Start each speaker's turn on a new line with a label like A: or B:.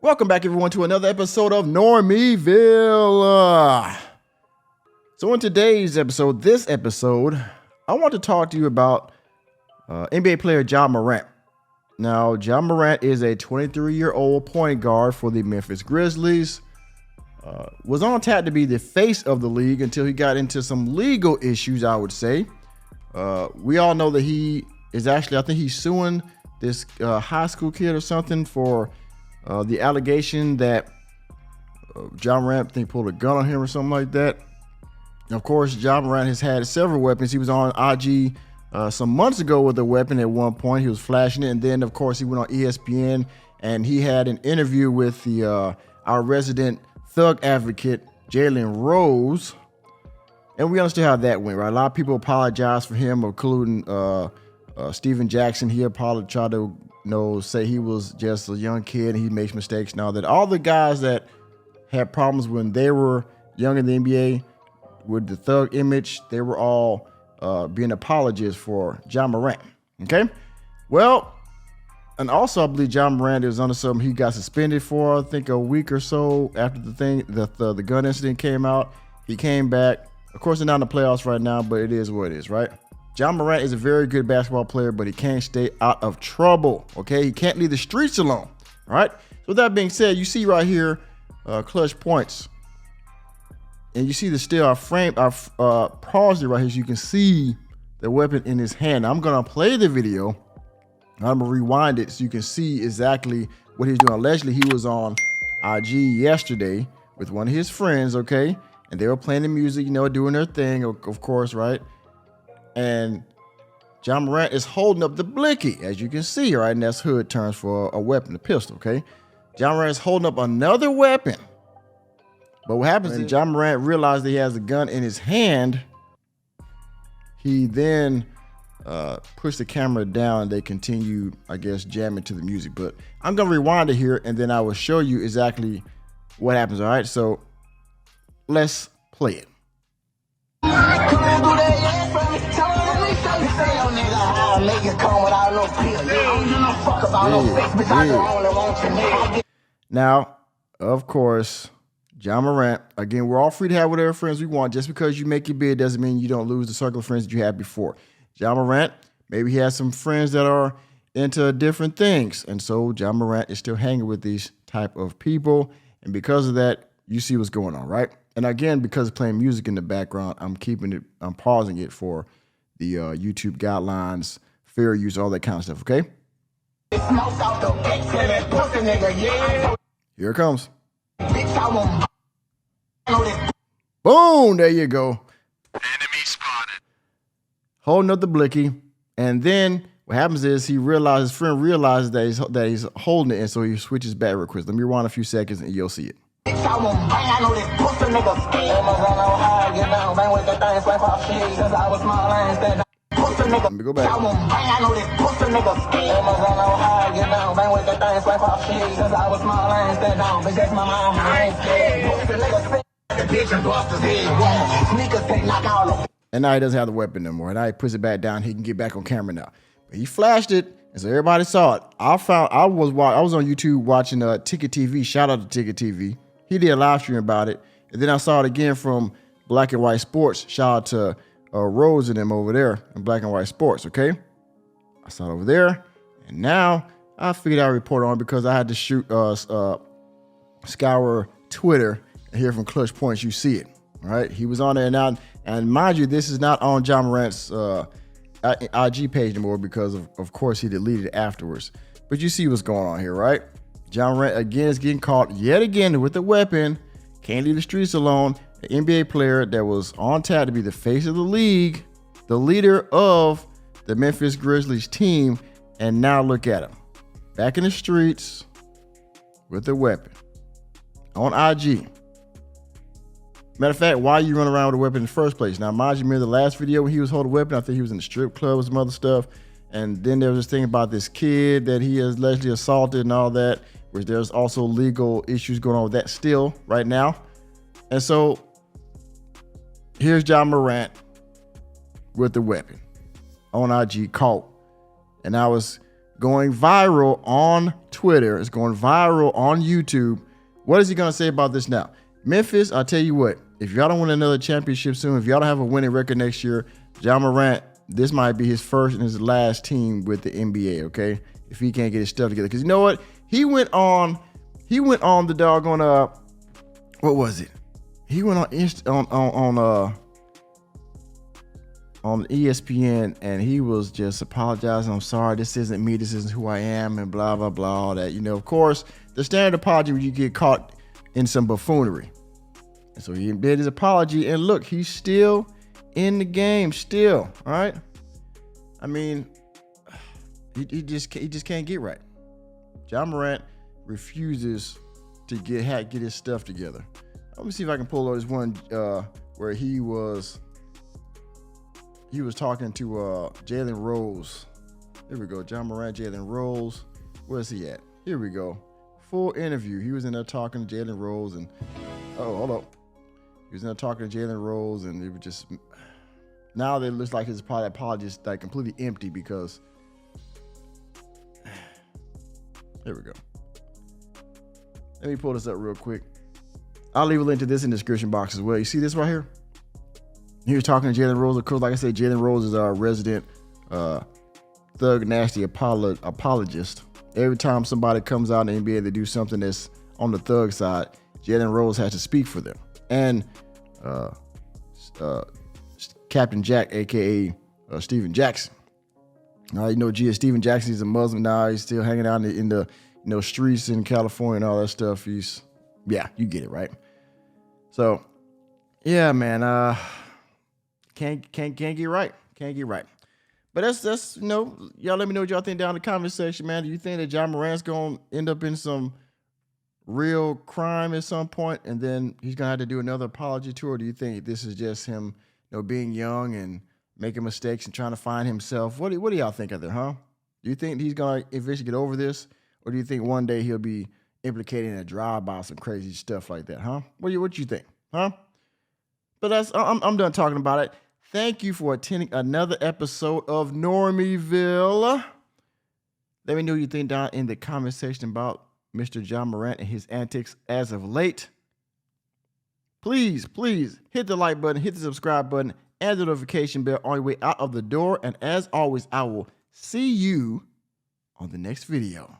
A: Welcome back, everyone, to another episode of Normieville. So in today's episode, I want to talk to you about NBA player Ja Morant. Now, Ja Morant is a 23-year-old point guard for the Memphis Grizzlies. Was on tap to be the face of the league until he got into some legal issues, I would say. We all know that he is actually, I think he's suing this high school kid or something for the allegation that Ja Morant, I think, pulled a gun on him or something like that. And of course, Ja Morant has had several weapons. He was on IG some months ago with a weapon at one point. He was flashing it. And then, of course, he went on ESPN and he had an interview with our resident thug advocate, Jalen Rose. And we understand how that went, right? A lot of people apologize for him, including Steven Jackson. He tried to say he was just a young kid and he makes mistakes and all that. All the guys that had problems when they were young in the NBA with the thug image, they were all being apologists for Ja Morant. Okay? Well, and also I believe Ja Morant is under something he got suspended for, I think a week or so after the gun incident came out. He came back. Of course, they're not in the playoffs right now, but it is what it is, right? Ja Morant is a very good basketball player, but he can't stay out of trouble, okay? He can't leave the streets alone, all right? So with that being said, you see right here, clutch points. And you see the still, I've paused it right here so you can see the weapon in his hand. Now, I'm going to play the video. I'm going to rewind it so you can see exactly what he's doing. Allegedly, he was on IG yesterday with one of his friends, okay? And they were playing the music, doing their thing, of course, right? And Ja Morant is holding up the blicky, as you can see, right? And that's hood terms for a weapon, a pistol, okay? Ja Morant is holding up another weapon. But what happens is Ja Morant realized that he has a gun in his hand. He then pushed the camera down and they continued, I guess, jamming to the music. But I'm going to rewind it here and then I will show you exactly what happens, all right? So let's play it. Now, of course, Ja Morant, again, we're all free to have whatever friends we want. Just because you make your bid doesn't mean you don't lose the circle of friends that you had before. Ja Morant, maybe he has some friends that are into different things. And so Ja Morant is still hanging with these type of people. And because of that, you see what's going on, right? And again, because of playing music in the background, I'm pausing it for the YouTube guidelines, fair use, all that kind of stuff, okay? Here it comes. Boom, there you go.
B: Enemy spotted.
A: Holding up the blicky. And then what happens is his friend realizes that he's holding it, and so he switches back real quick. Let me rewind a few seconds and you'll see it. Let me go back. And now he doesn't have the weapon no more. And now he puts it back down. He can get back on camera now. But he flashed it, and so everybody saw it. I was on YouTube watching Ticket TV. Shout out to Ticket TV. He did a live stream about it. And then I saw it again from Black and White Sports. Shout out to Rose and them over there in Black and White Sports, okay? I saw it over there. And now I figured I'd report on because I had to scour Twitter and hear from Clutch Points. You see it, all right? He was on there now. And mind you, this is not on Ja Morant's IG page anymore because, of course, he deleted it afterwards. But you see what's going on here, right? Ja Morant, again, is getting caught yet again with a weapon. Can't leave the streets alone. An NBA player that was on tap to be the face of the league, the leader of the Memphis Grizzlies team, and now look at him. Back in the streets with a weapon on IG. Matter of fact, why you run around with a weapon in the first place? Now, mind you, remember the last video when he was holding a weapon? I think he was in the strip club with some other stuff. And then there was this thing about this kid that he has allegedly assaulted and all that, which there's also legal issues going on with that still right now. And so here's Ja Morant with the weapon on IG caught. And I was, going viral on Twitter. It's going viral on YouTube. What is he going to say about this now? Memphis, I'll tell you what, if y'all don't win another championship soon, if y'all don't have a winning record next year, Ja Morant, this might be his first and his last team with the NBA, okay? If he can't get his stuff together. Because you know what? He went on the doggone, what was it? He went on ESPN and he was just apologizing. I'm sorry, this isn't me, this isn't who I am, and blah, blah, blah, all that. You know, of course, the standard apology when you get caught in some buffoonery. And so he did his apology, and look, he's still in the game, still, all right? I mean, he just can't get right. Ja Morant refuses to get his stuff together. Let me see if I can pull this one where he was talking to Jalen Rose. Here we go. Ja Morant, Jalen Rose. Where's he at? Here we go. Full interview. He was in there talking to Jalen Rose, and hold up. He was in there talking to Jalen Rose, and it was just, now it looks like his apology is like completely empty because, here we go. Let me pull this up real quick. I'll leave a link to this in the description box as well. You see this right here? He was talking to Jalen Rose. Of course, like I said, Jalen Rose is our resident thug nasty apologist. Every time somebody comes out in the NBA to do something that's on the thug side, Jalen Rose has to speak for them. And Captain Jack, aka Steven Jackson. You know, Steven Jackson is a Muslim now. He's still hanging out in the streets in California and all that stuff. Yeah, you get it, right? So, yeah, man, can't get right. Can't get right. But that's y'all let me know what y'all think down in the comment section, man. Do you think that Ja Morant's gonna end up in some real crime at some point, and then he's gonna have to do another apology tour? Or do you think this is just him, being young and making mistakes and trying to find himself? What do y'all think of there, huh? Do you think he's gonna eventually get over this, or do you think one day he'll be implicated in a drive-by, some crazy stuff like that, huh? What you think, huh? But I'm done talking about it. Thank you for attending another episode of Normieville. Let me know what you think down in the comment section about Mr. Ja Morant and his antics as of late. Please hit the like button, hit the subscribe button, and the notification bell on your way out of the door. And as always, I will see you on the next video.